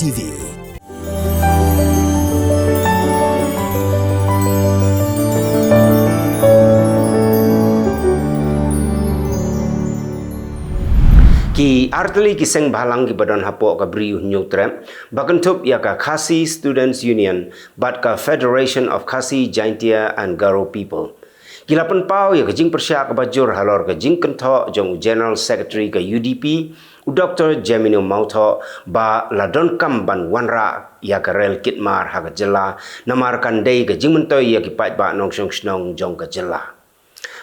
TV. Ki arteli kiseng balang ki badan hapok ka bri nyutrem bakentup ya ka Khasi Students Union bat ka Federation of Khasi Jaintia and Garo People. Kilapan pau ya ka jing persya ka bajur halor ka jing kentho jong General Secretary ka UDP u Dr. Jemino Mautho ba ladon kam ban wanra ya ka rel kitmar ha ka Jylla namar kan dei ka jing mentoy ya ki pat ba nong song snong jong ka Jylla.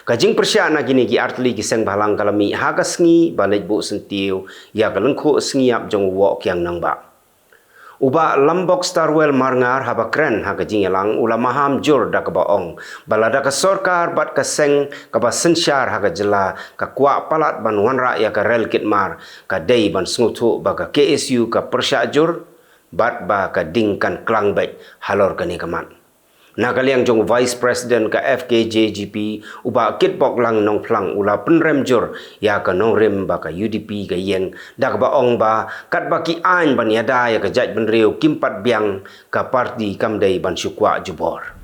Kajing persya na gini ki artli ki seng balang kalami haga sngi balik bu sentiu ya kalengku sngiap jong wok yang nang ba. Uba lambok starwell marngar haba kren haga jingelang ula maham jur da ka baong balada ka sorkar bat ka seng ka ba sensyar haga Jylla ka kwa palat ban wanra ya ka rel kitmar ka dei ban sngutu ba ka KSU ka persya jur bat ba ka dingkan klangbet halor kani kaman. Nakaliang jong Vice President ka FKJGP uba kitbok lang nong plang ula penrem jur ya ka nong rem ba ka UDP ka yeng dak ba ong ba kat ba ki ain ban yada ya ka jaj ban riu kimpat biang ka parti kamdei ban syukwa jubor.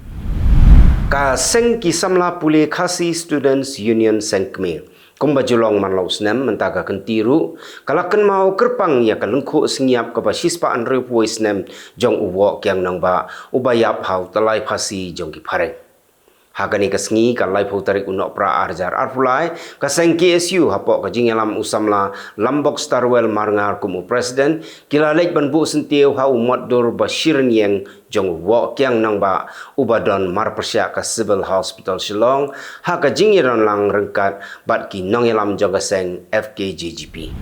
Ka seng ki samla pule Khasi Students Union sengkme. Kumba julong man lau snem mentaga kentiru kalakan mau kerpang ya kalengku sengiap ka basispa anre puai snem jong uwok yang nang ba ubayap hau talai phasi jong ki phareng hagani ka sngi ka lai phau tarik Nohprah arjar arfulai ka seng KSU hapok ka jingelam usamla lambok starwell marngar kumu president kilalek ban bu sentiu hau moddur bashirin yang jong wok yang nang ba ubadon mar persya ka civil hospital Shillong ha ka jingiran lang rengkat bat ki nongelam jong ka seng FKJGP.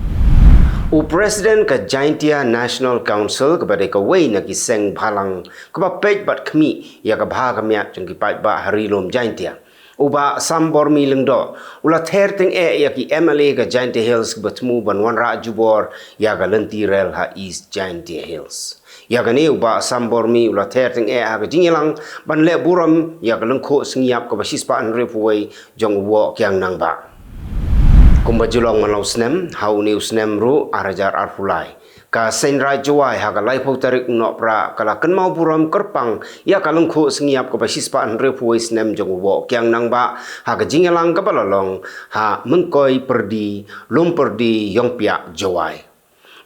U Presiden ka Jaintia National Council kepada ka wei na kiseng balang ka pej bat kmi ya ka bha ka miat jong ki pai ba harilom Jaintia. Uba sambor mi lengdo ula therting ya ki MLA ka Jaintia Hills batmu ban wanra jubor ya ka lenti rel ha East Jaintia Hills. Ya ka ni uba sambor mi ula therting ha ka jingilang ban le buram ya ka lengko sengiap ka basispa an repuai jong wok yang nang ba. Kumba julong malau snem hau niu snem ru arajar arfulai ka senrai juai ha ka lai phau tarik Nohprah kala kan mau buram kerpang ya kalungku sengiap ka basispa an repuai snem jong wok yang nang ba ha ka jingelang ka balalong ha mengkoi perdi lum perdi yong pia juai.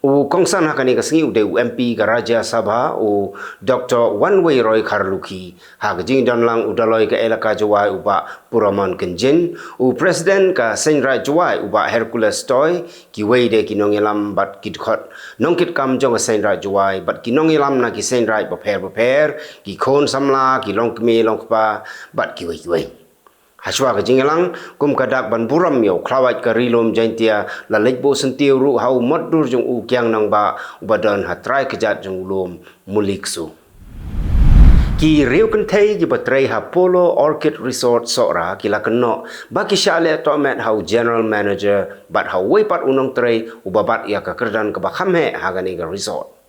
U kongsan hakani ka sengi ude UMP ka Raja Sabha u Dr. Wanwei Roy Karluki ha ka jing dan lang udaloi ka elaka jawai uba puraman kenjen u Presiden ka senra jawai uba Hercules Toy ki wei de ki nongelam bat kidkhot nongkit kam jong senra jawai bat ki nongelam na ki senra baper ki khon samla ki longkme longkpa bat ki wei Haswa ka jingelang kum kadak ban buram yo klawat ka rilom Jaintia la lejbo sentiu ru hau moddur jong u kyang nang ba ubadan hatrai kejat jong ulum muliksu. Ki riu kentai ki batrai ha Polo Orchid Resort sora kila keno baki syale tomet hau General Manager bat hau weipat unong trai ubabat ya ka kerdan ka bakhame hagani ka resort.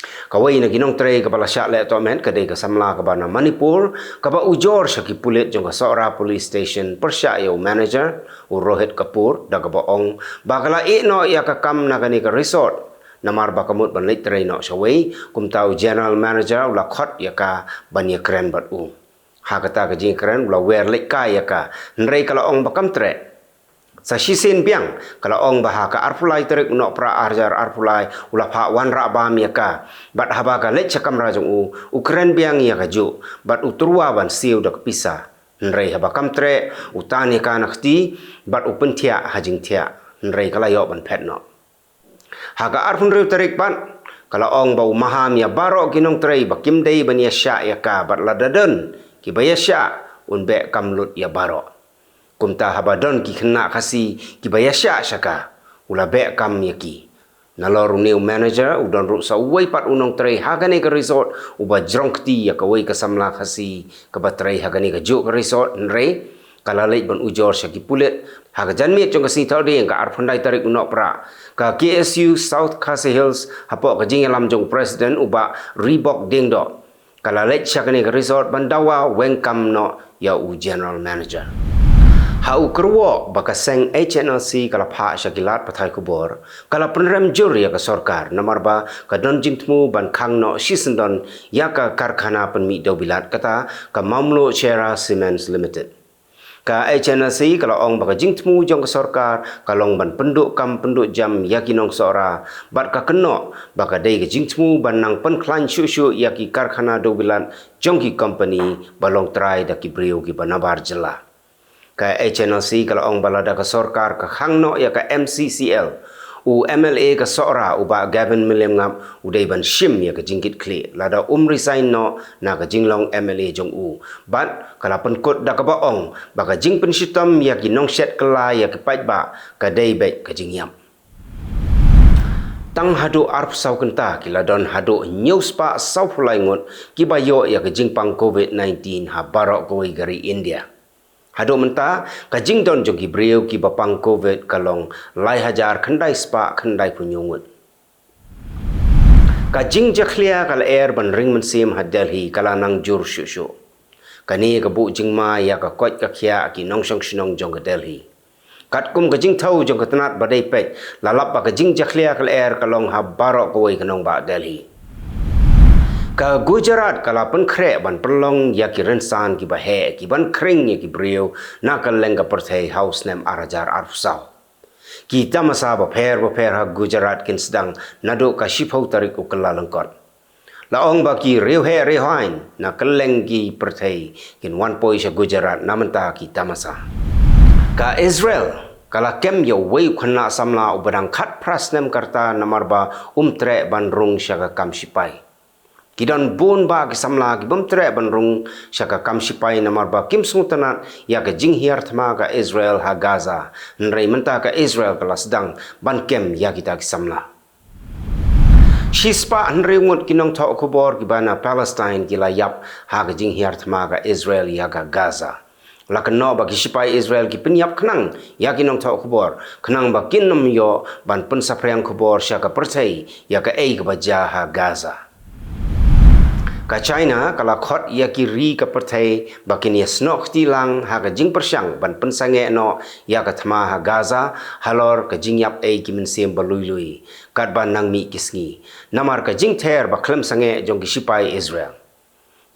Kawai na ginong tray kapala syak le to men kadai ka samla ka ba na Manipur ka ba ujor sa kipulit jong ka Sora Police Station persya yo manager u Rohit Kapoor da ka ba ong bakala no ya ka kam na kani ka resort namar ba kamut ban lit tray no saway kum tau general manager ula khot ya ka ban ya kren bat u ha kata ka jing kren ula wer lik ka ya ka nrei kala ong bakam tre sa shisin biang kalau ong baha ka arfulai terik Nohprah arjar arfulai ula pha wan ra ba mi ka bat haba ka lech kamra jong u ukren biang ya ka ju bat uturwa ban siu dak pisa nrei haba kam tre utani ka nakti bat upentia hajing tia nrei kala yo ban phet no ha ka arfun re terik ban kalau ong bau maham ya baro kinong trei bakim dei ban ya sya ya ka bat ladaden ki bayasya un be kamlut ya baro kumta habadon ki kena kasi ki bayasya syaka ula be kam yaki nalor new manager udon ru sa uwai pat unong tray hagani ka resort uba jrongkti ya ka wai ka samla kasi ka batray hagani ka juk ka resort nre kalalait ban ujor syaki pulit haga janmi chong kasi tawde ka arphandai tarik Nohprah ka KSU South Khasi Hills hapok ka jingelam jong president uba Reebok dingdo kalalait syakani ka resort bandawa wengkam no ya u general manager. Hau kerwo baka seng HNLC kala pha syakilat Pyrthei Khubor kala penrem juri ya ka sorkar nomor ba ka don jingtmu ban khang no sisendon ya ka karkhana penmi dobilat kata ka mamlo Shera Cements Limited. Ka HNLC kalau ong baka jingtmu jong ke sorkar kalong ban penduk kam penduk jam yakinong sora bat ka keno baka dei ke jingtmu ban nang pen klan syusyu yaki karkhana dobilat jong ki company balong trai da ki brio ki banabar Jylla. Ka HNLC kalau ong balada ke sorkar ka hangno ya ka MCCL u MLA ka sora uba Gavin Milem ngap udai ban shim ya ka jingkit kli lada resign no na ka jinglong MLA jong u bat kala penkot da ka baong baka jing penshitam ya ki nong shet kala ya ki pait ba ka dei bet ka jingyam tang hadu arp sau kenta kila don hadu news pa sau fulai ngot ki bayo ya ka jingpang COVID-19 ha barok koi gari India. Hado menta ka jingdon jogi brio ki bapang COVID kalong lai hajar khandai spa khandai punyungut. Ka jing jakhlia kal air ban ring mensim ha Delhi kala nang jur shushu. Kani ka bu jingma ya ka kot ka khia ki nong song shnong jong ka Delhi. Kat kum ka jing thau jong ka tanat badai pek lalap ba ka jing jakhlia kal air kalong ha barok koi kanong ba Delhi. Ka Gujarat kala pen krek ban perlong ya ki rensan ki bahe ki ban kring ya ki brio na Kylleng ka Pyrthei house nem arajar arfsau. Ki tamasa ba pher ha Gujarat kin sedang nado ka shipau tarik u kala lengkot. Laong ba ki rehain na Kylleng ki Pyrthei kin wan poi sha Gujarat namenta ki tamasa. Ka Israel kala kem yo wei khana samla u badang khat pras nem karta namarba tre ban rung sha ka kam sipai. Kidan bon ba ki samla ki bumtre banrung syaka kam sipai namar ba kim smutanat ya ka jing hiar thma ka Israel ha Gaza nrei menta ka Israel kala sedang ban kem ya kita ki samla Shispa nrei ngut kinong thaw Khubor ki bana Palestine ki la yap ha ka jing hiar thma ka Israel ya ka Gaza lakno ba ki sipai Israel ki penyap khnang ya kinong thaw Khubor khnang ba kinnom yo ban pen saprang Khubor syaka Pyrthei ya ka ei ka baja ha Gaza. Ka China kala khot ya ki ri ka Pyrthei bakin ya snok tilang ha ka jing persyang ban pensange no ya ka thma ha Gaza halor ka jing yap ei ki mensem balui kat ban nang mi kisngi namar ka jing ther ba klem sange jong ki sipai Israel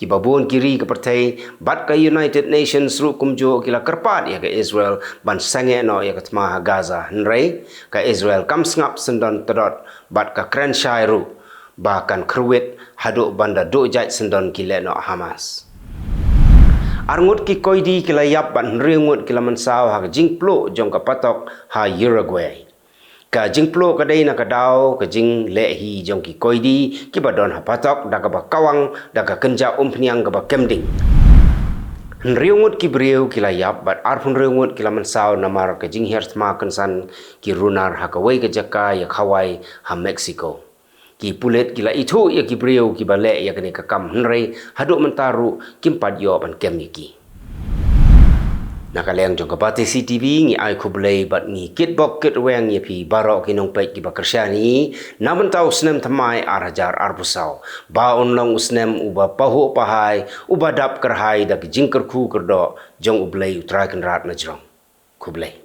ki babun ki ri ka Pyrthei bat ka United Nations ru kumjo kila kerpat ya ka Israel ban sange no ya ka thma ha Gaza nrei ka Israel kam sngap sendon todot bat ka krenshai ru bahkan kruwit haduk banda dojat sendon kile no Hamas. Arngut ki koidi kila yap ban ringut kila mensaw ha jing plo jong ka patok ha Uruguay. Ka jing plo ka dei na ka daw ka jing lehi jong ki koidi ki badon ha patok da ka ba kawang da ka kenja umpniang ka ba kemding. Riungut ki brio kila yap bat arpun riungut kila mensaw namar ka jing hertma kensan ki runar ha ka wei ka jaka ya Hawaii ha Mexico. Ki pulet kila itu ya ki brio ki bale ya kene ka kam nrei haduk mentaru kimpat yo ban kem ki nakaleng jong ka pati CTV ngi ai khublei bat ngi kitbok kit weng ye pi barok ki nong pet ki bakrsyani namen tau snem thamai arajar arbusau ba onlong usnem uba pahu pahai uba dap kerhai da ki jingker khu kerdo jong ublei utrai kenrat na jrong khublei